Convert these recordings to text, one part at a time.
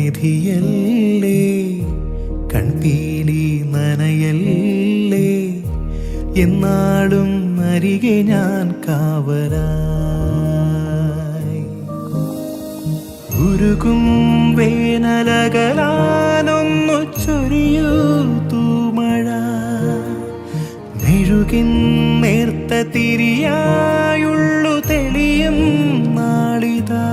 നിധിയല്ലേ, കൺപീലി നനയല്ലേ, എന്നാളും അരികെ ഞാൻ കാവലായി. ഉരുകും വേനലകലാനൊന്നു ചൊരിയൂ തൂമഴ, മെഴുകിൻ നേർത്ത തിരിയായുള്ളു തെളിയും നാളിതാ.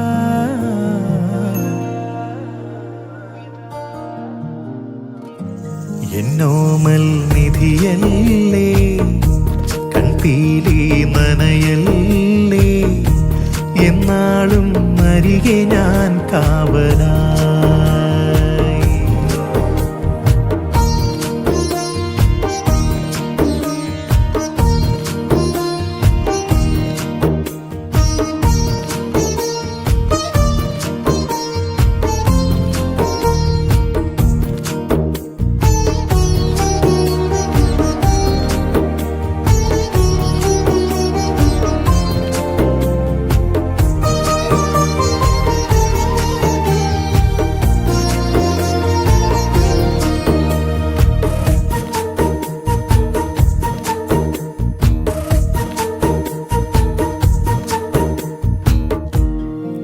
എന്നോമൽ നിധിയല്ലേ, കൺപീലി നനയല്ലേ, എന്നാളും അരികെ ഞാൻ കാവലായി.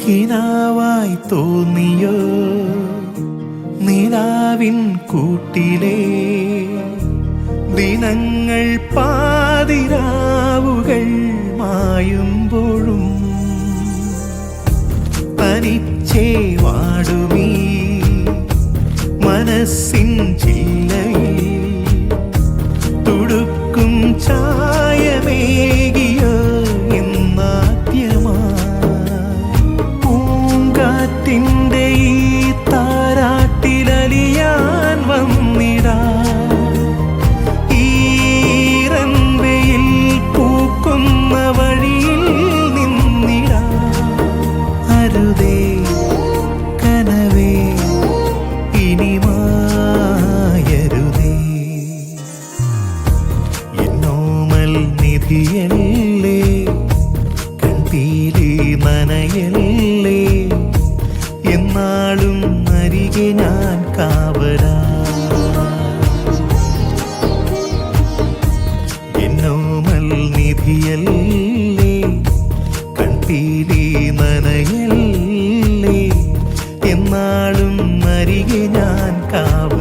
കിനാവായി തോന്നിയോ നിലാവിൻ കൂട്ടിലെ ദിനങ്ങൾ, പാതിരാവുകൾ മായുമ്പോഴും തനിച്ചേ വാടുമീ മനസ്സിൻ ചില്ലയിൽ തുടുക്കും ചായമേകിയോ എന്നാദ്യമായി. പൂങ്കാറ്റിൻ്റെ ഈ താരാട്ടിലലിയാൻ വന്നിടാ, ഈറൻവെയിൽ പൂക്കുന്ന വഴിയിൽ നിന്നിടാ. അരുതേ കനവേ ഇനി മായരുതേ, എന്നോമൽ നിധിയല്ലേ, കൺപീലി നനയല്ലേ, എന്നാളും അരികെ ഞാൻ കാവലായി. എന്നോമൽ നിധിയല്ലേ, കൺപീലി നനയല്ലേ, എന്നാളും അരികെ ഞാൻ കാവലായി.